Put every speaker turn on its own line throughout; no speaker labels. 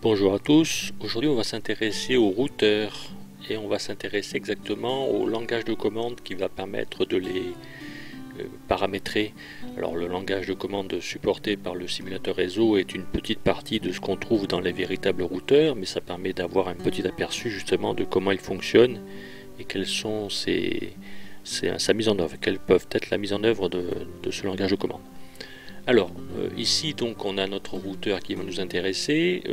Bonjour à tous, aujourd'hui on va s'intéresser au routeur et on va s'intéresser exactement au langage de commande qui va permettre de les paramétrer. Alors le langage de commande supporté par le simulateur réseau est une petite partie de ce qu'on trouve dans les véritables routeurs, mais ça permet d'avoir un petit aperçu justement de comment il fonctionne et quelles sont sa mise en œuvre, quelles peuvent être la mise en œuvre de ce langage de commande. Alors, ici donc on a notre routeur qui va nous intéresser,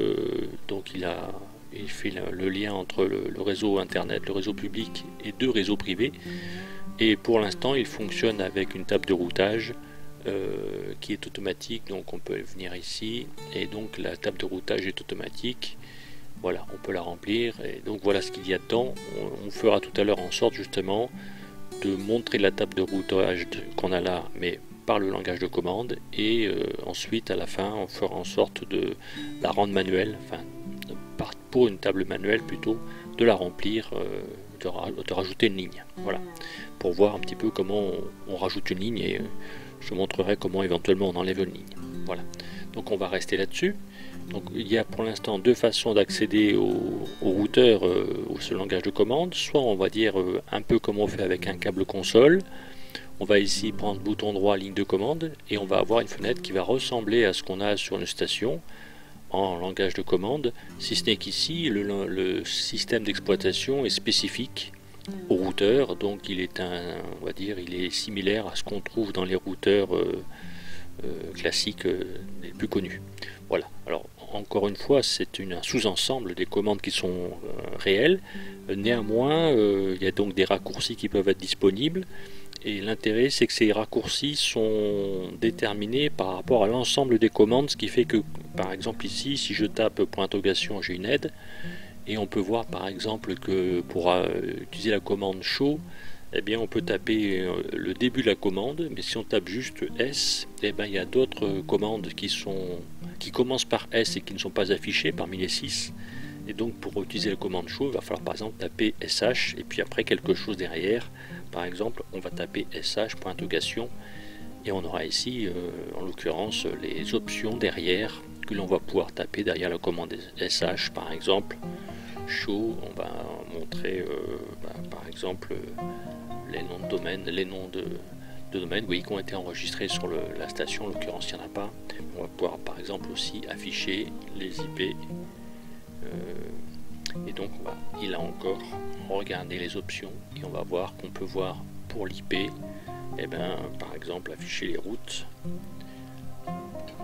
donc il fait le lien entre le réseau internet, le réseau public et deux réseaux privés, et pour l'instant il fonctionne avec une table de routage qui est automatique, donc on peut venir ici, et donc la table de routage est automatique, voilà, on peut la remplir, et donc voilà ce qu'il y a dedans. On fera tout à l'heure en sorte justement de montrer la table de routage qu'on a là, mais par le langage de commande, et ensuite à la fin on fera en sorte de la rendre manuelle, enfin pour une table manuelle plutôt, de la remplir, de rajouter une ligne, voilà, pour voir un petit peu comment on rajoute une ligne, et je montrerai comment éventuellement on enlève une ligne. Voilà, donc on va rester là-dessus. Donc il y a pour l'instant deux façons d'accéder au routeur ou ce langage de commande, soit on va dire un peu comme on fait avec un câble console. On va ici prendre bouton droit, ligne de commande, et on va avoir une fenêtre qui va ressembler à ce qu'on a sur une station en langage de commande, si ce n'est qu'ici le système d'exploitation est spécifique au routeur, donc il est on va dire, il est similaire à ce qu'on trouve dans les routeurs classiques les plus connus. Voilà, alors encore une fois, c'est un sous-ensemble des commandes qui sont réelles. Néanmoins, il y a donc des raccourcis qui peuvent être disponibles. Et l'intérêt, c'est que ces raccourcis sont déterminés par rapport à l'ensemble des commandes, ce qui fait que, par exemple ici, si je tape point d'interrogation, j'ai une aide, et on peut voir par exemple que pour utiliser la commande show, eh bien on peut taper le début de la commande, mais si on tape juste S, eh bien il y a d'autres commandes qui commencent par S et qui ne sont pas affichées parmi les 6. Et donc pour utiliser la commande show, il va falloir par exemple taper SH et puis après quelque chose derrière. Par exemple, on va taper SH point d'interrogation et on aura ici en l'occurrence les options derrière que l'on va pouvoir taper derrière la commande SH. Par exemple, show, on va montrer par exemple les noms de domaine, les noms de domaines, oui, qui ont été enregistrés sur la station. En l'occurrence, il n'y en a pas. On va pouvoir par exemple aussi afficher les IP. Et donc il a encore regardé les options et on va voir qu'on peut voir pour l'IP, et bien par exemple afficher les routes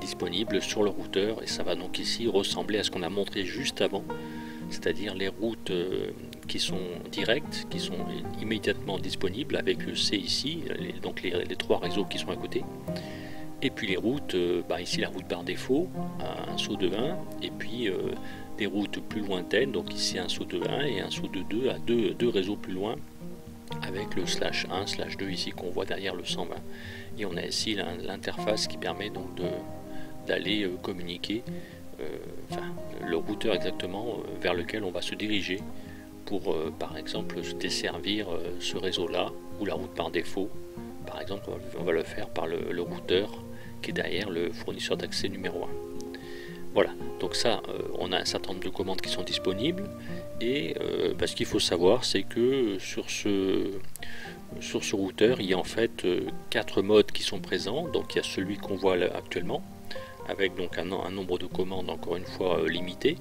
disponibles sur le routeur, et ça va donc ici ressembler à ce qu'on a montré juste avant, c'est-à-dire les routes qui sont directes, qui sont immédiatement disponibles avec le C ici, donc les trois réseaux qui sont à côté. Et puis les routes, ici la route par défaut, un saut de 1, et puis des routes plus lointaines, donc ici un saut de 1 et un saut de 2 à deux réseaux plus loin, avec le /1, /2 ici qu'on voit derrière le 120. Et on a ici l'interface qui permet donc d'aller communiquer, le routeur exactement vers lequel on va se diriger pour par exemple desservir ce réseau-là, ou la route par défaut. Par exemple, on va le faire par le routeur qui est derrière le fournisseur d'accès numéro 1. Voilà, donc ça, on a un certain nombre de commandes qui sont disponibles, et ce qu'il faut savoir, c'est que sur ce routeur, il y a en fait 4 modes qui sont présents. Donc il y a celui qu'on voit là, actuellement, avec donc un nombre de commandes encore une fois limité.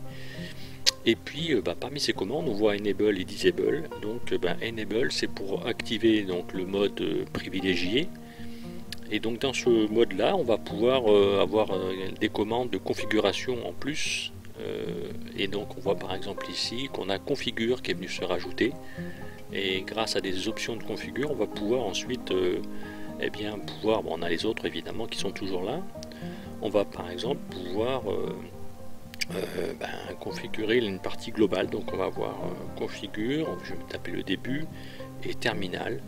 Et puis parmi ces commandes, on voit Enable et Disable. Donc Enable, c'est pour activer donc le mode privilégié. Et donc dans ce mode là, on va pouvoir avoir des commandes de configuration en plus. Et donc on voit par exemple ici qu'on a configure qui est venu se rajouter. Et grâce à des options de configure, on va pouvoir ensuite on a les autres évidemment qui sont toujours là. On va par exemple pouvoir configurer une partie globale. Donc on va voir configure, je vais taper le début, et terminal.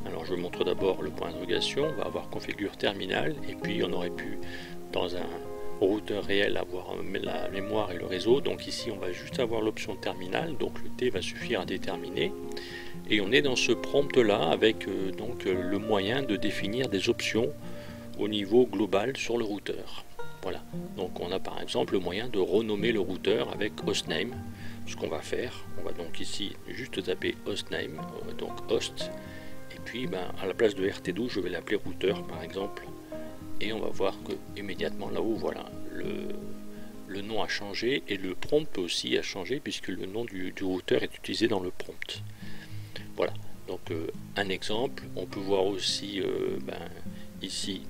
Alors je montre d'abord le point d'interrogation, on va avoir configure terminal, et puis on aurait pu dans un routeur réel avoir la mémoire et le réseau. Donc ici on va juste avoir l'option terminal, donc le T va suffire à déterminer, et on est dans ce prompt là avec donc le moyen de définir des options au niveau global sur le routeur. Voilà, donc on a par exemple le moyen de renommer le routeur avec hostname. Ce qu'on va faire, on va donc ici juste taper hostname, donc host, et puis à la place de RT12 je vais l'appeler routeur par exemple, et on va voir que immédiatement là-haut, voilà, le nom a changé et le prompt aussi a changé puisque le nom du routeur est utilisé dans le prompt. Voilà, donc un exemple, on peut voir aussi ici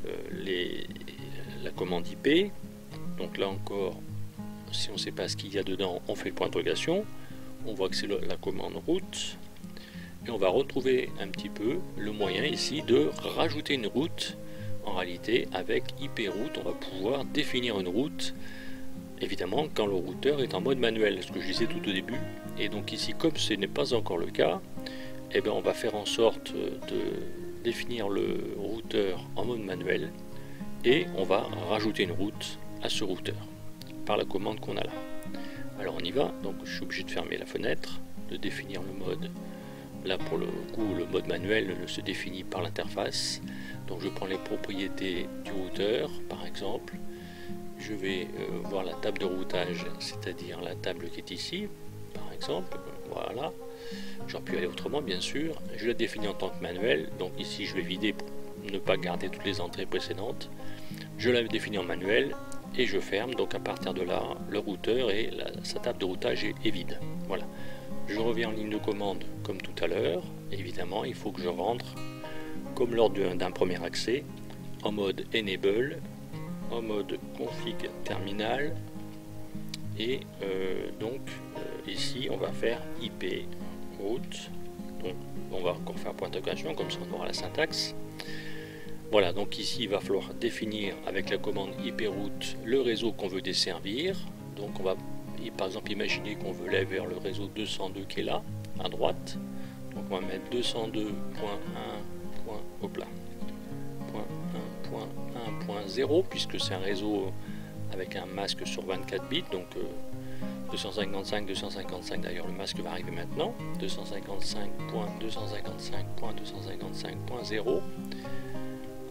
la commande IP. Donc là encore, si on ne sait pas ce qu'il y a dedans, on fait le point d'interrogation. On voit que c'est la commande route. Et on va retrouver un petit peu le moyen ici de rajouter une route. En réalité, avec IP route, on va pouvoir définir une route. Évidemment, quand le routeur est en mode manuel, ce que je disais tout au début. Et donc ici, comme ce n'est pas encore le cas, eh bien, on va faire en sorte de définir le routeur en mode manuel. Et on va rajouter une route à ce routeur par la commande qu'on a là. Alors on y va, donc je suis obligé de fermer la fenêtre, de définir le mode. Là pour le coup le mode manuel se définit par l'interface. Donc je prends les propriétés du routeur par exemple. Je vais voir la table de routage, c'est-à-dire la table qui est ici par exemple. Voilà, j'aurais pu aller autrement bien sûr. Je la définis en tant que manuel, donc ici je vais vider pour ne pas garder toutes les entrées précédentes. Je la définis en manuel et je ferme, donc à partir de là le routeur et sa table de routage est vide. Voilà, je reviens en ligne de commande comme tout à l'heure. Évidemment il faut que je rentre comme lors d'un premier accès en mode enable, en mode config terminal, et ici on va faire IP route. Donc on va encore faire point d'interrogation, comme ça on aura la syntaxe. Voilà, donc ici il va falloir définir avec la commande IP route le réseau qu'on veut desservir. Donc on va par exemple imaginer qu'on veut aller vers le réseau 202 qui est là, à droite. Donc on va mettre 202.1.1.0 puisque c'est un réseau avec un masque sur 24 bits, donc 255 d'ailleurs le masque va arriver maintenant, 255.255.255.0.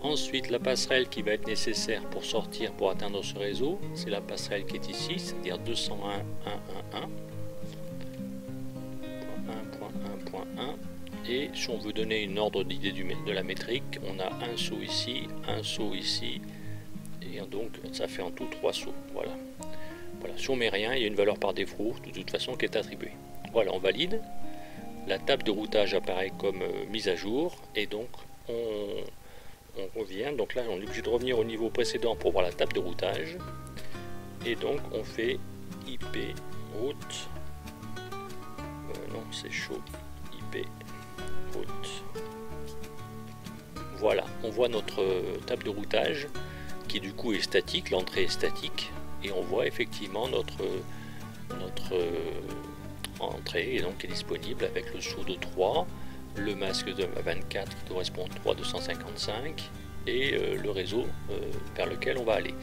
Ensuite, la passerelle qui va être nécessaire pour sortir, pour atteindre ce réseau, c'est la passerelle qui est ici, c'est-à-dire 201.1.1.1.1. Et si on veut donner une ordre d'idée de la métrique, on a un saut ici, et donc ça fait en tout 3 sauts. Voilà. Voilà. Si on met rien, il y a une valeur par défaut, de toute façon, qui est attribuée. Voilà, on valide. La table de routage apparaît comme mise à jour, et donc on revient, donc là on est obligé de revenir au niveau précédent pour voir la table de routage, et donc on fait IP route, non c'est chaud, IP route. Voilà, on voit notre table de routage qui du coup est statique, l'entrée est statique, et on voit effectivement notre entrée et donc est disponible avec le saut de 3, le masque de 24 qui correspond à 3.255 et le réseau vers lequel on va aller.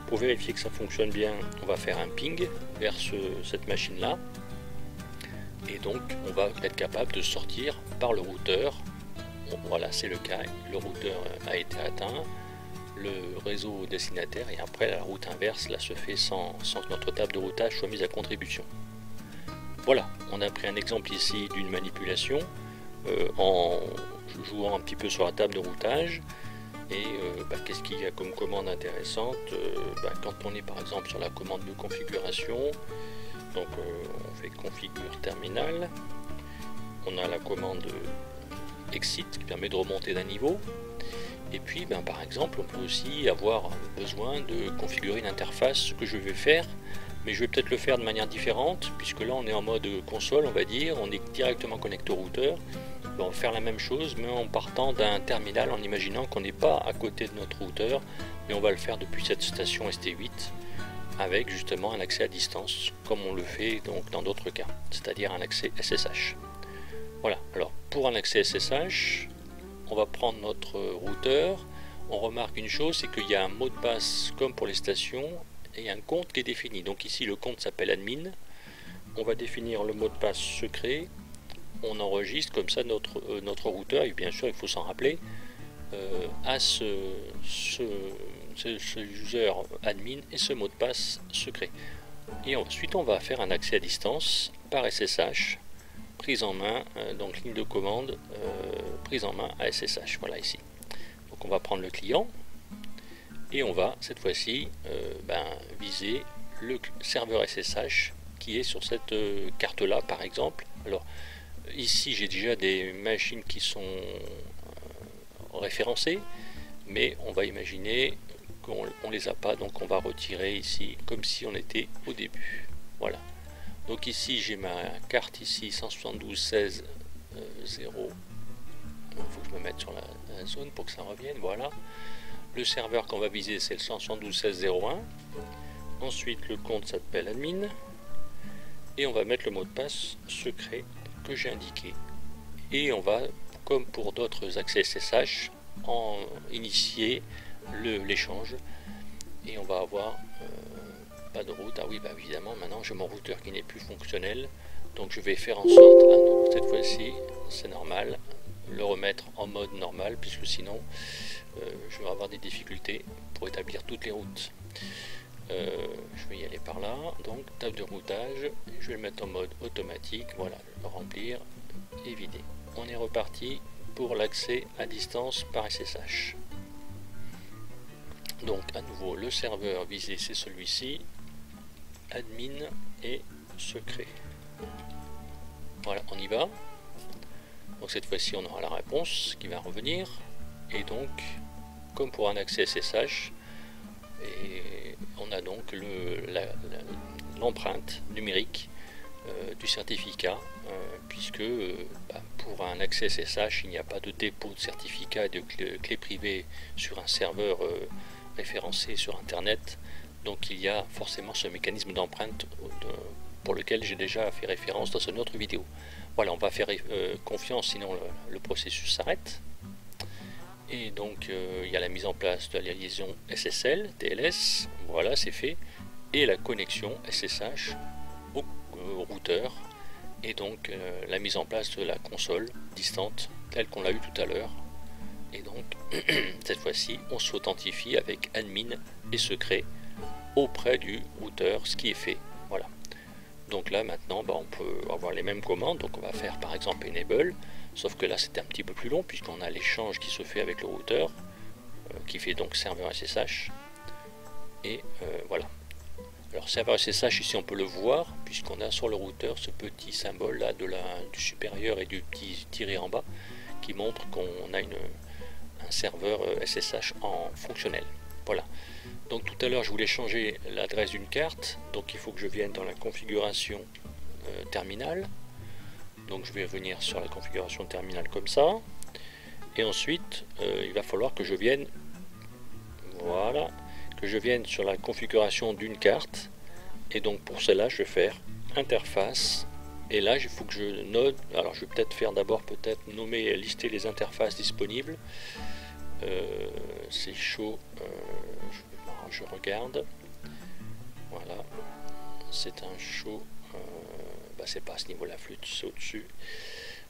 Pour vérifier que ça fonctionne bien, on va faire un ping vers cette machine là, et donc on va être capable de sortir par le routeur. Bon, voilà, c'est le cas, le routeur a été atteint, le réseau destinataire, et après la route inverse là se fait sans que notre table de routage soit mise à contribution. Voilà, on a pris un exemple ici d'une manipulation en jouant un petit peu sur la table de routage. Et qu'est-ce qu'il y a comme commande intéressante? Quand on est par exemple sur la commande de configuration, donc on fait configure terminal, on a la commande exit qui permet de remonter d'un niveau. Et puis par exemple on peut aussi avoir besoin de configurer une interface, ce que je vais faire, mais je vais peut-être le faire de manière différente, puisque là on est en mode console, on va dire, on est directement connecté au routeur. On va faire la même chose, mais en partant d'un terminal, en imaginant qu'on n'est pas à côté de notre routeur, mais on va le faire depuis cette station ST8, avec justement un accès à distance, comme on le fait donc dans d'autres cas, c'est-à-dire un accès SSH. Voilà, alors pour un accès SSH, on va prendre notre routeur. On remarque une chose, c'est qu'il y a un mot de passe comme pour les stations, et un compte qui est défini. Donc ici le compte s'appelle admin. On va définir le mot de passe secret. On enregistre comme ça notre routeur, et bien sûr il faut s'en rappeler, à ce ce user admin et ce mot de passe secret. Et ensuite on va faire un accès à distance par SSH, prise en main, donc ligne de commande, prise en main à SSH, voilà ici. Donc on va prendre le client et on va cette fois-ci viser le serveur SSH qui est sur cette carte là par exemple. Alors ici j'ai déjà des machines qui sont référencées, mais on va imaginer qu'on les a pas, donc on va retirer ici comme si on était au début. Voilà, donc ici j'ai ma carte ici 172.16.0. Il faut que je me mette sur la zone pour que ça revienne. Voilà, le serveur qu'on va viser c'est le 172.16.0.1. ensuite le compte s'appelle admin et on va mettre le mot de passe secret que j'ai indiqué, et on va, comme pour d'autres accès SSH, en initier l'échange, et on va avoir pas de route. Ah oui, bah évidemment maintenant j'ai mon routeur qui n'est plus fonctionnel, donc je vais faire en sorte à nouveau cette fois-ci, c'est normal, le remettre en mode normal, puisque sinon je vais avoir des difficultés pour établir toutes les routes. Je vais y aller par là, donc table de routage, je vais le mettre en mode automatique, voilà, le remplir et vider. On est reparti pour l'accès à distance par SSH. Donc à nouveau le serveur visé c'est celui-ci, admin et secret. Voilà, on y va. Donc cette fois-ci on aura la réponse qui va revenir, et donc comme pour un accès SSH, et on a donc l'empreinte numérique du certificat, puisque pour un accès SSH il n'y a pas de dépôt de certificat et de clé privée sur un serveur référencé sur internet, donc il y a forcément ce mécanisme d'empreinte pour lequel j'ai déjà fait référence dans une autre vidéo. Voilà, on va faire confiance, sinon le processus s'arrête. Et donc il y a la mise en place de la liaison SSL, TLS, voilà c'est fait, et la connexion SSH au routeur, et donc la mise en place de la console distante telle qu'on l'a eu tout à l'heure. Et donc cette fois-ci on s'authentifie avec admin et secret auprès du routeur, ce qui est fait. Voilà, donc là maintenant on peut avoir les mêmes commandes, donc on va faire par exemple enable, sauf que là c'était un petit peu plus long puisqu'on a l'échange qui se fait avec le routeur qui fait donc serveur SSH, et voilà. Alors serveur SSH ici on peut le voir puisqu'on a sur le routeur ce petit symbole là du supérieur et du petit tiré en bas qui montre qu'on a un serveur SSH en fonctionnel. Voilà, donc tout à l'heure je voulais changer l'adresse d'une carte, donc il faut que je vienne dans la configuration terminal. Donc je vais revenir sur la configuration terminale comme ça, et ensuite il va falloir que je vienne, voilà, que je vienne sur la configuration d'une carte, et donc pour cela je vais faire interface, et là il faut que je note, alors je vais peut-être faire d'abord nommer, lister les interfaces disponibles. C'est chaud, je regarde, voilà, c'est un show, c'est pas à ce niveau la flûte, c'est au-dessus,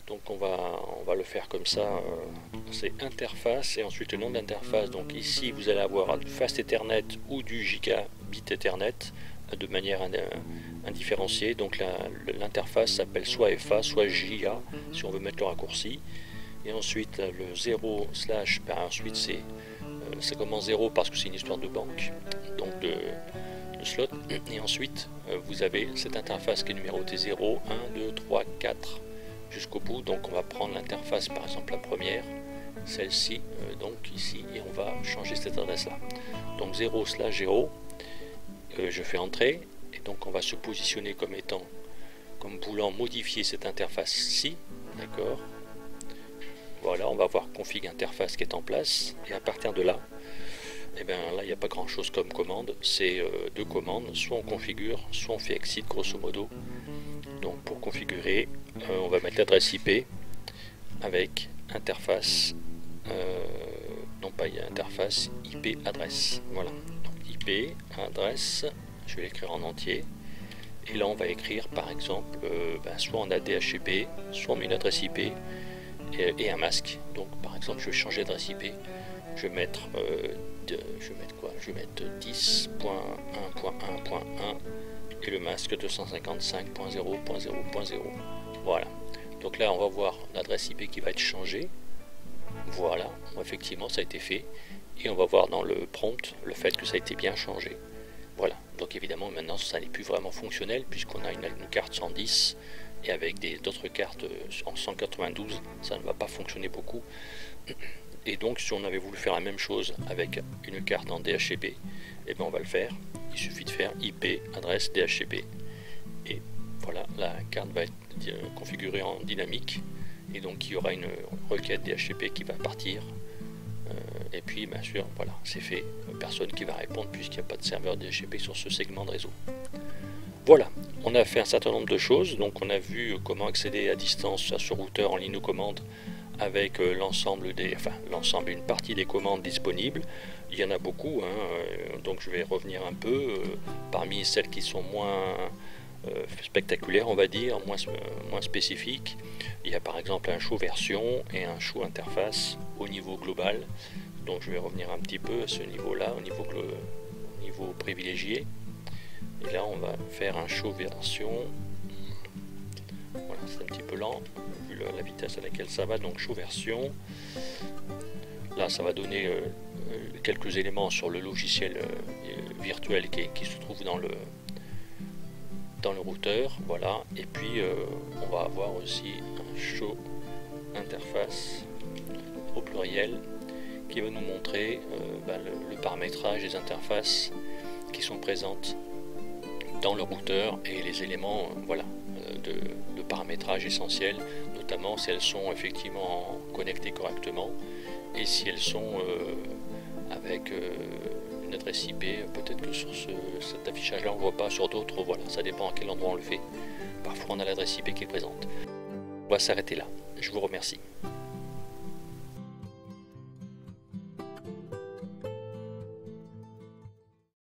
donc on va le faire comme ça, c'est interface et ensuite le nom d'interface. Donc ici vous allez avoir du fast ethernet ou du gigabit ethernet de manière indifférenciée, donc l'interface s'appelle soit FA soit JA si on veut mettre le raccourci, et ensuite le 0 slash, ensuite ça commence 0 parce que c'est une histoire de banque, donc de slot, et ensuite vous avez cette interface qui est numérotée 0, 1, 2, 3, 4 jusqu'au bout. Donc on va prendre l'interface par exemple la première, celle-ci, donc ici, et on va changer cette adresse là, donc 0 slash 0, je fais entrer, et donc on va se positionner comme voulant modifier cette interface-ci, d'accord. Voilà, on va voir config interface qui est en place, et à partir de là, et bien là il n'y a pas grand chose comme commande, c'est deux commandes, soit on configure, soit on fait exit grosso modo. Donc pour configurer, on va mettre l'adresse IP avec interface, non pas interface, IP adresse, voilà, donc IP adresse, je vais l'écrire en entier, et là on va écrire par exemple, soit on a DHCP, soit on met une adresse IP, et un masque. Donc par exemple je vais changer d'adresse IP, je vais mettre je vais mettre quoi? Je vais mettre 10.1.1.1 et le masque 255.0.0.0. Voilà. Donc là, on va voir l'adresse IP qui va être changée. Voilà, effectivement, ça a été fait. Et on va voir dans le prompt le fait que ça a été bien changé. Voilà. Donc évidemment, maintenant, ça n'est plus vraiment fonctionnel puisqu'on a une carte 110 et avec d'autres cartes en 192, ça ne va pas fonctionner beaucoup. Et donc, si on avait voulu faire la même chose avec une carte en DHCP, eh bien, on va le faire. Il suffit de faire IP adresse DHCP. Et voilà, la carte va être configurée en dynamique. Et donc, il y aura une requête DHCP qui va partir. Et puis, bien sûr, voilà, c'est fait. Personne qui va répondre puisqu'il n'y a pas de serveur DHCP sur ce segment de réseau. Voilà, on a fait un certain nombre de choses. Donc, on a vu comment accéder à distance à ce routeur en ligne de commande avec une partie des commandes disponibles. Il y en a beaucoup, hein, donc je vais revenir un peu parmi celles qui sont moins spectaculaires, on va dire, moins spécifiques. Il y a par exemple un show version et un show interface au niveau global. Donc je vais revenir un petit peu à ce niveau-là, au niveau privilégié. Et là, on va faire un show version. Voilà, c'est un petit peu lent vu la vitesse à laquelle ça va. Donc show version. Là, ça va donner quelques éléments sur le logiciel virtuel qui se trouve dans le routeur. Voilà. Et puis on va avoir aussi un show interface au pluriel qui va nous montrer le paramétrage des interfaces qui sont présentes dans le routeur et les éléments de paramétrage essentiels, notamment si elles sont effectivement connectées correctement et si elles sont avec une adresse IP. Peut-être que sur cet affichage là on ne voit pas, sur d'autres voilà, ça dépend à quel endroit on le fait. Parfois on a l'adresse IP qui est présente. On va s'arrêter là, je vous remercie.